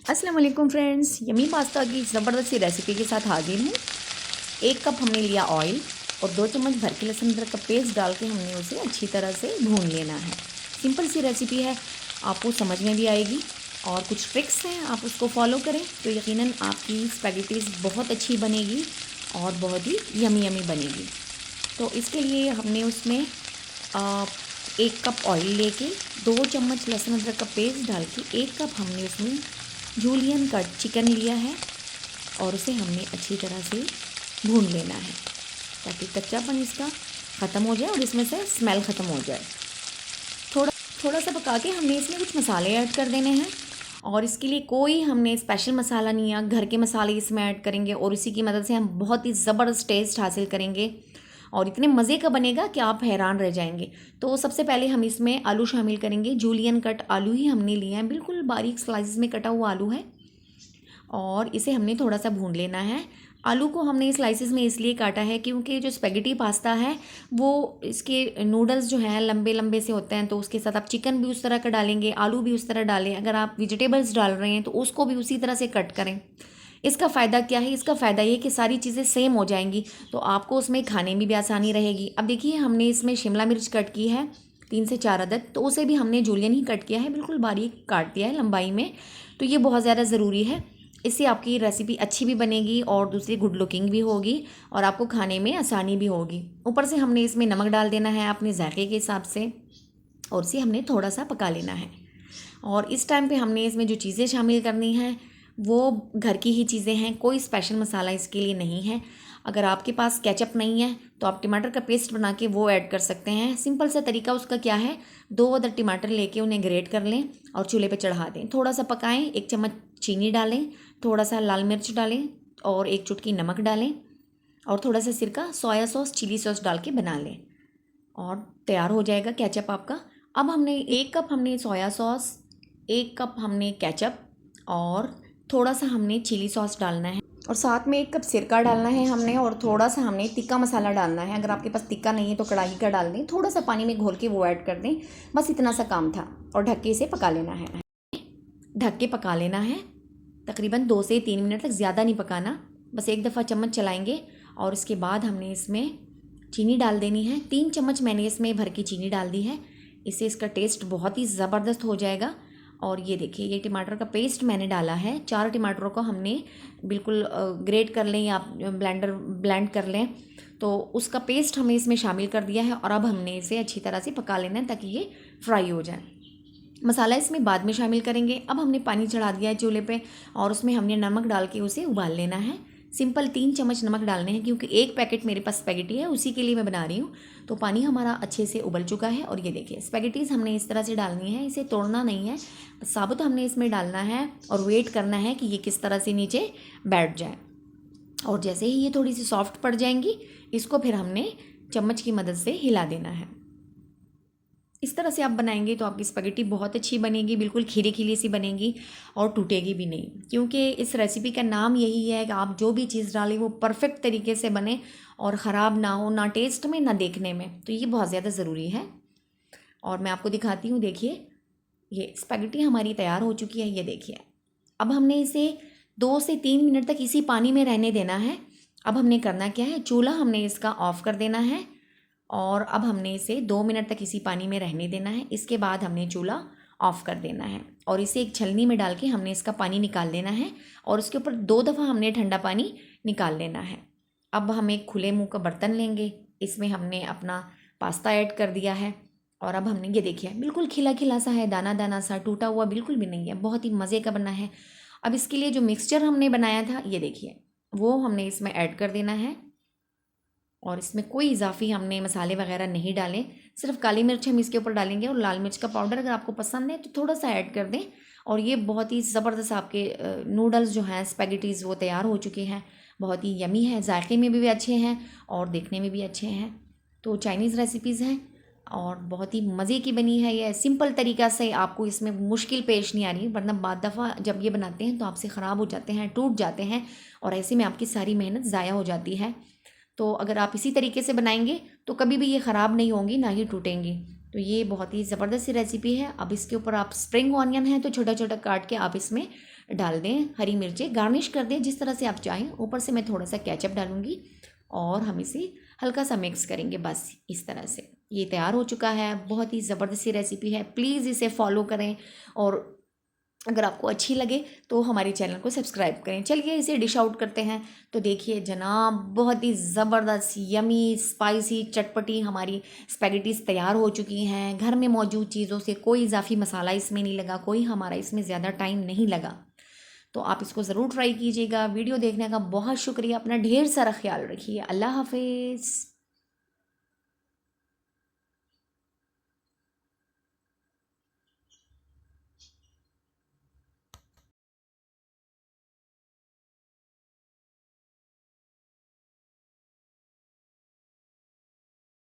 अस्सलाम वालेकुम friends, yummy pasta की ज़बरदस्त सी रेसिपी के साथ हाजिर हूँ। 1 कप हमने लिया ऑयल और 2 चम्मच भर के लहसुन अदरक का पेस्ट डाल के हमने उसे अच्छी तरह से भून लेना है। सिंपल सी रेसिपी है, आपको समझ में भी आएगी और कुछ ट्रिक्स हैं, आप उसको फॉलो करें तो यकीनन आपकी स्पैगेटीज़ बहुत अच्छी बनेगी और बहुत ही यमी यमी बनेगी। तो इसके लिए हमने उसमें 1 कप ऑयल लेके 2 चम्मच लहसुन अदरक का पेस्ट डाल के 1 कप हमने उसमें जूलियन कट चिकन लिया है और उसे हमने अच्छी तरह से भून लेना है ताकि कच्चापन इसका ख़त्म हो जाए और इसमें से स्मेल ख़त्म हो जाए। थोड़ा थोड़ा सा पका के हमने इसमें कुछ मसाले ऐड कर देने हैं और इसके लिए कोई हमने स्पेशल मसाला नहीं है, घर के मसाले इसमें ऐड करेंगे और इसी की मदद से हम बहुत ही ज़बरदस्त टेस्ट हासिल करेंगे और इतने मज़े का बनेगा कि आप हैरान रह जाएंगे। तो सबसे पहले हम इसमें आलू शामिल करेंगे। जूलियन कट आलू ही हमने लिए हैं, बिल्कुल बारीक स्लाइसिस में कटा हुआ आलू है और इसे हमने थोड़ा सा भून लेना है। आलू को हमने स्लाइसिस में इसलिए काटा है क्योंकि जो स्पेगेटी पास्ता है वो इसके नूडल्स जो हैं लंबे लंबे से होते हैं, तो उसके साथ आप चिकन भी उस तरह का डालेंगे, आलू भी उस तरह डालें। अगर आप वेजिटेबल्स डाल रहे हैं तो उसको भी उसी तरह से कट करें। इसका फ़ायदा क्या है? इसका फ़ायदा ये कि सारी चीज़ें सेम हो जाएंगी तो आपको उसमें खाने में भी आसानी रहेगी। अब देखिए हमने इसमें शिमला मिर्च कट की है 3 से 4 अदद, तो उसे भी हमने जूलियन ही कट किया है, बिल्कुल बारीक काट दिया है लंबाई में। तो ये बहुत ज़्यादा ज़रूरी है, इससे आपकी रेसिपी अच्छी भी बनेगी और दूसरी गुड लुकिंग भी होगी और आपको खाने में आसानी भी होगी। ऊपर से हमने इसमें नमक डाल देना है अपने जायके के हिसाब से और इसे हमने थोड़ा सा पका लेना है। और इस टाइम पे हमने इसमें जो चीज़ें शामिल करनी हैं वो घर की ही चीज़ें हैं, कोई स्पेशल मसाला इसके लिए नहीं है। अगर आपके पास केचप नहीं है तो आप टमाटर का पेस्ट बना के वो ऐड कर सकते हैं। सिंपल सा तरीका उसका क्या है, 2 अदद टमाटर लेके उन्हें ग्रेट कर लें और चूल्हे पे चढ़ा दें, थोड़ा सा पकाएं, 1 चम्मच चीनी डालें, थोड़ा सा लाल मिर्च डालें और 1 चुटकी नमक डालें और थोड़ा सा सिरका, सोया सॉस, चिली सॉस डाल के बना लें और तैयार हो जाएगा केचप आपका। अब हमने 1 कप हमने सोया सॉस, 1 कप हमने केचप और थोड़ा सा हमने चिली सॉस डालना है और साथ में 1 कप सिरका डालना है हमने और थोड़ा सा हमने तिक्का मसाला डालना है। अगर आपके पास तिक्का नहीं है तो कढ़ाई का डाल दें, थोड़ा सा पानी में घोल के वो ऐड कर दें। बस इतना सा काम था और ढक के इसे पका लेना है। ढक के पका लेना है तकरीबन 2 से 3 मिनट तक, ज़्यादा नहीं पकाना, बस एक दफ़ा चम्मच चलाएंगे और इसके बाद हमने इसमें चीनी डाल देनी है। 3 चम्मच मैंने इसमें भर की चीनी डाल दी है, इससे इसका टेस्ट बहुत ही ज़बरदस्त हो जाएगा। और ये देखिए ये टमाटर का पेस्ट मैंने डाला है, 4 टमाटरों को हमने बिल्कुल ग्रेट कर लें या ब्लेंड कर लें, तो उसका पेस्ट हमने इसमें शामिल कर दिया है और अब हमने इसे अच्छी तरह से पका लेना है ताकि ये फ्राई हो जाए। मसाला इसमें बाद में शामिल करेंगे। अब हमने पानी चढ़ा दिया है चूल्हे पे और उसमें हमने नमक डाल के उसे उबाल लेना है। सिंपल 3 चम्मच नमक डालने हैं क्योंकि 1 पैकेट मेरे पास स्पैगेटी है, उसी के लिए मैं बना रही हूँ। तो पानी हमारा अच्छे से उबल चुका है और ये देखिए स्पैगेटीज़ हमने इस तरह से डालनी है, इसे तोड़ना नहीं है, साबुत हमने इसमें डालना है और वेट करना है कि ये किस तरह से नीचे बैठ जाए। और जैसे ही ये थोड़ी सी सॉफ्ट पड़ जाएंगी इसको फिर हमने चम्मच की मदद से हिला देना है। इस तरह से आप बनाएंगे तो आपकी स्पैगेटी बहुत अच्छी बनेगी, बिल्कुल खीरी खीरी सी बनेगी और टूटेगी भी नहीं, क्योंकि इस रेसिपी का नाम यही है कि आप जो भी चीज़ डालें वो परफेक्ट तरीके से बने और ख़राब ना हो, ना टेस्ट में ना देखने में। तो ये बहुत ज़्यादा ज़रूरी है और मैं आपको दिखाती हूँ। देखिए ये स्पैगेटी हमारी तैयार हो चुकी है, ये देखिए। अब हमने इसे 2 से 3 मिनट तक इसी पानी में रहने देना है। अब हमने करना क्या है, चूल्हा हमने इसका ऑफ़ कर देना है और अब हमने इसे 2 मिनट तक इसी पानी में रहने देना है। इसके बाद हमने चूल्हा ऑफ़ कर देना है और इसे एक छलनी में डाल के हमने इसका पानी निकाल देना है और उसके ऊपर 2 दफ़ा हमने ठंडा पानी निकाल लेना है। अब हम एक खुले मुंह का बर्तन लेंगे, इसमें हमने अपना पास्ता ऐड कर दिया है और अब हमने ये देखिए बिल्कुल खिला खिला सा है, दाना दाना सा, टूटा हुआ बिल्कुल भी नहीं है, बहुत ही मज़े का बना है। अब इसके लिए जो मिक्सचर हमने बनाया था ये देखिए वो हमने इसमें ऐड कर देना है और इसमें कोई इजाफी हमने मसाले वगैरह नहीं डालें, सिर्फ काली मिर्च हम इसके ऊपर डालेंगे और लाल मिर्च का पाउडर अगर आपको पसंद है तो थोड़ा सा ऐड कर दें। और ये बहुत ही ज़बरदस्त आपके नूडल्स जो हैं स्पैगेटीज़ वो तैयार हो चुके हैं, बहुत ही यमी है, जायके में भी अच्छे हैं और देखने में भी अच्छे हैं। तो चाइनीज़ रेसिपीज़ हैं और बहुत ही मज़े की बनी है ये, सिंपल तरीक़ा से, आपको इसमें मुश्किल पेश नहीं आ रही, वरना बाद दफ़ा जब ये बनाते हैं तो आपसे ख़राब हो जाते हैं, टूट जाते हैं और ऐसे में आपकी सारी मेहनत ज़ाया हो जाती है। तो अगर आप इसी तरीके से बनाएंगे तो कभी भी ये ख़राब नहीं होंगी, ना ही टूटेंगी। तो ये बहुत ही ज़बरदस्त सी रेसिपी है। अब इसके ऊपर आप स्प्रिंग ऑनियन है तो छोटा छोटा काट के आप इसमें डाल दें, हरी मिर्चें गार्निश कर दें जिस तरह से आप चाहें। ऊपर से मैं थोड़ा सा केचप डालूंगी और हम इसे हल्का सा मिक्स करेंगे, बस इस तरह से। ये तैयार हो चुका है, बहुत ही ज़बरदस्त रेसिपी है, प्लीज़ इसे फॉलो करें और अगर आपको अच्छी लगे तो हमारे चैनल को सब्सक्राइब करें। चलिए इसे डिश आउट करते हैं। तो देखिए जनाब, बहुत ही ज़बरदस्त यमी स्पाइसी चटपटी हमारी स्पैगेटीज़ तैयार हो चुकी हैं। घर में मौजूद चीज़ों से, कोई इजाफी मसाला इसमें नहीं लगा, कोई हमारा इसमें ज़्यादा टाइम नहीं लगा। तो आप इसको ज़रूर ट्राई कीजिएगा। वीडियो देखने का बहुत शुक्रिया। अपना ढेर सारा ख्याल रखिए। अल्लाह हाफिज़।